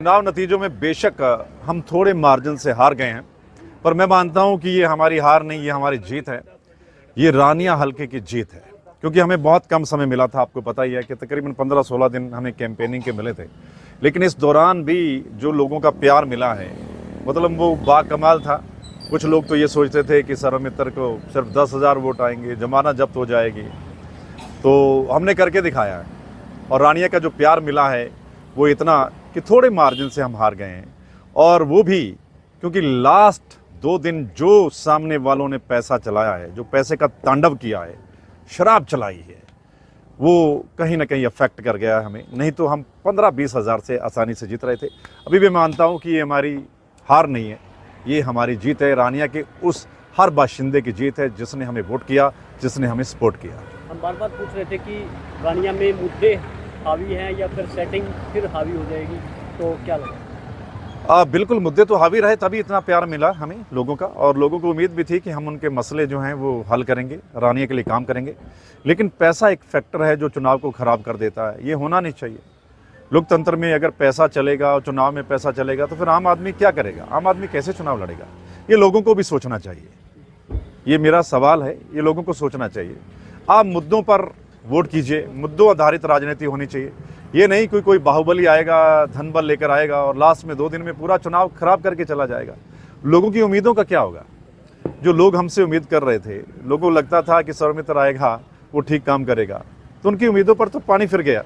चुनाव नतीजों में बेशक हम थोड़े मार्जिन से हार गए हैं, पर मैं मानता हूं कि ये हमारी हार नहीं, ये हमारी जीत है। ये रानिया हल्के की जीत है, क्योंकि हमें बहुत कम समय मिला था। आपको पता ही है कि तकरीबन 15-16 दिन हमें कैंपेनिंग के मिले थे, लेकिन इस दौरान भी जो लोगों का प्यार मिला है, मतलब वो बाकमाल था। कुछ लोग तो ये सोचते थे कि सर्वमित्र को सिर्फ 10,000 वोट आएंगे, जमाना जब्त हो जाएगी, तो हमने करके दिखाया है। और रानिया का जो प्यार मिला है वो इतना कि थोड़े मार्जिन से हम हार गए हैं, और वो भी क्योंकि लास्ट 2 दिन जो सामने वालों ने पैसा चलाया है, जो पैसे का तांडव किया है, शराब चलाई है, वो कहीं ना कहीं अफेक्ट कर गया है हमें। नहीं तो हम 15-20 हज़ार से आसानी से जीत रहे थे। अभी भी मानता हूँ कि ये हमारी हार नहीं है, ये हमारी जीत है। रानिया के उस हर बाशिंदे की जीत है जिसने हमें वोट किया, जिसने हमें सपोर्ट किया। हम बार बार पूछ रहे थे कि रानिया में मुद्दे हावी हैं या फिर सेटिंग फिर हावी हो जाएगी, तो क्या लगा? बिल्कुल, मुद्दे तो हावी रहे, तभी इतना प्यार मिला हमें लोगों का, और लोगों को उम्मीद भी थी कि हम उनके मसले जो हैं वो हल करेंगे, रानिया के लिए काम करेंगे। लेकिन पैसा एक फैक्टर है जो चुनाव को ख़राब कर देता है। ये होना नहीं चाहिए। लोकतंत्र में अगर पैसा चलेगा और चुनाव में पैसा चलेगा तो फिर आम आदमी क्या करेगा? आम आदमी कैसे चुनाव लड़ेगा? ये लोगों को भी सोचना चाहिए। ये मेरा सवाल है, ये लोगों को सोचना चाहिए। आप मुद्दों पर वोट कीजिए, मुद्दों आधारित राजनीति होनी चाहिए। ये नहीं कोई बाहुबली आएगा, धन बल लेकर आएगा और लास्ट में 2 दिन में पूरा चुनाव खराब करके चला जाएगा। लोगों की उम्मीदों का क्या होगा? जो लोग हमसे उम्मीद कर रहे थे, लोगों को लगता था कि सर्वमित्र आएगा, वो ठीक काम करेगा, तो उनकी उम्मीदों पर तो पानी फिर गया।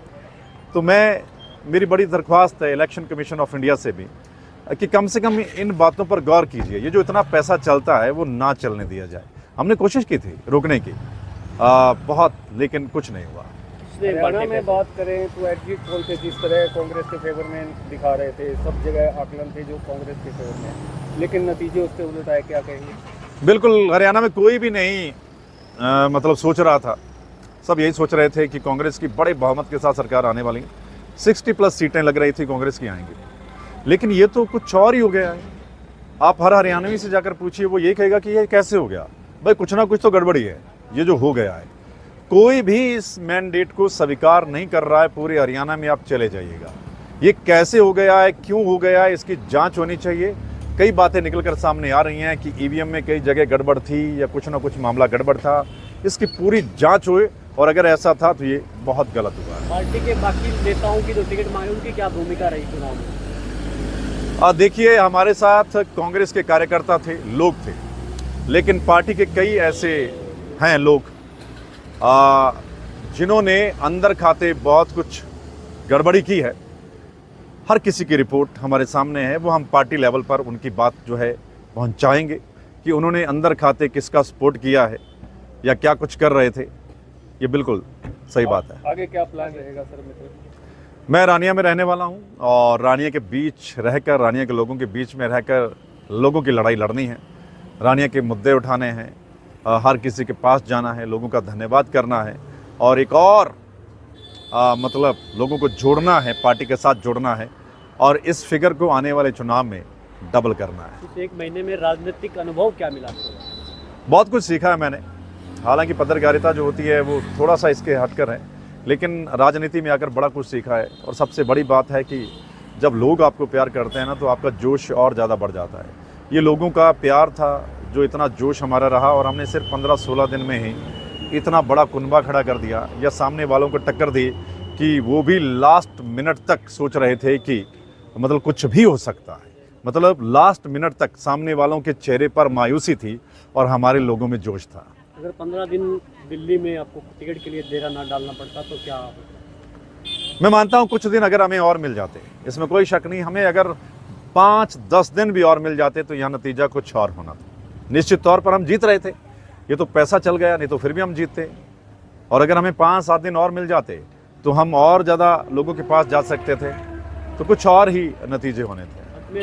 तो मेरी बड़ी दरख्वास्त है इलेक्शन कमीशन ऑफ इंडिया से भी कि कम से कम इन बातों पर गौर कीजिए। ये जो इतना पैसा चलता है वो ना चलने दिया जाए। हमने कोशिश की थी रोकने की बहुत, लेकिन कुछ नहीं हुआ। हरियाणा में बात करें तो एग्जिट पोल पे जिस तरह कांग्रेस के फेवर में दिखा रहे थे, सब जगह आकलन थे जो कांग्रेस के फेवर में, लेकिन नतीजे उसके उलट आए। क्या कहेंगे? बिल्कुल, हरियाणा में कोई भी नहीं मतलब सोच रहा था। सब यही सोच रहे थे कि कांग्रेस की बड़े बहुमत के साथ सरकार आने वाली है। 60+ सीटें लग रही थी कांग्रेस की आएंगी, लेकिन ये तो कुछ और ही हो गया है। आप हर हरियाणवी से जाकर पूछिए, वो ये कहेगा कि ये कैसे हो गया। भाई कुछ ना कुछ तो गड़बड़ी है। ये जो हो गया है, कोई भी इस मैंडेट को स्वीकार नहीं कर रहा है। पूरे हरियाणा में आप चले जाइएगा, ये कैसे हो गया है, क्यों हो गया है, इसकी जांच होनी चाहिए। कई बातें निकलकर सामने आ रही हैं कि ईवीएम में कई जगह गड़बड़ थी या कुछ ना कुछ मामला गड़बड़ था। इसकी पूरी जांच हुए, और अगर ऐसा था तो ये बहुत गलत हुआ है। पार्टी के बाकी नेताओं की जो टिकट मांगे उनकी क्या भूमिका रही चुनाव में? देखिए, हमारे साथ कांग्रेस के कार्यकर्ता थे, लोग थे, लेकिन पार्टी के कई ऐसे हैं लोग जिन्होंने अंदर खाते बहुत कुछ गड़बड़ी की है। हर किसी की रिपोर्ट हमारे सामने है। वो हम पार्टी लेवल पर उनकी बात जो है पहुंचाएंगे कि उन्होंने अंदर खाते किसका सपोर्ट किया है या क्या कुछ कर रहे थे। ये बिल्कुल सही बात है। आगे क्या प्लान रहेगा सर मित्र? मैं रानिया में रहने वाला हूं, और रानिया के बीच रहकर, रानिया के लोगों के बीच में रहकर लोगों की लड़ाई लड़नी है। रानिया के मुद्दे उठाने हैं, हर किसी के पास जाना है, लोगों का धन्यवाद करना है, और एक और मतलब लोगों को जोड़ना है, पार्टी के साथ जोड़ना है, और इस फिगर को आने वाले चुनाव में डबल करना है। इस 1 महीने में राजनीतिक अनुभव क्या मिला आपको? बहुत कुछ सीखा है मैंने। हालांकि पत्रकारिता जो होती है वो थोड़ा सा इसके हटकर है, लेकिन राजनीति में आकर बड़ा कुछ सीखा है। और सबसे बड़ी बात है कि जब लोग आपको प्यार करते हैं ना, तो आपका जोश और ज़्यादा बढ़ जाता है। ये लोगों का प्यार था जो इतना जोश हमारा रहा, और हमने सिर्फ 15-16 दिन में ही इतना बड़ा कुनबा खड़ा कर दिया, या सामने वालों को टक्कर दी कि वो भी लास्ट मिनट तक सोच रहे थे कि मतलब कुछ भी हो सकता है। मतलब लास्ट मिनट तक सामने वालों के चेहरे पर मायूसी थी और हमारे लोगों में जोश था। अगर 15 दिन दिल्ली में आपको टिकट के लिए देरा ना डालना पड़ता तो क्या? मैं मानता हूँ कुछ दिन अगर हमें और मिल जाते, इसमें कोई शक नहीं, हमें अगर 5-10 दिन भी और मिल जाते तो यहाँ नतीजा कुछ और होना था। निश्चित तौर पर हम जीत रहे थे, ये तो पैसा चल गया, नहीं तो फिर भी हम जीतते। और अगर हमें 5-7 दिन और मिल जाते तो हम और ज़्यादा लोगों के पास जा सकते थे, तो कुछ और ही नतीजे होने थे।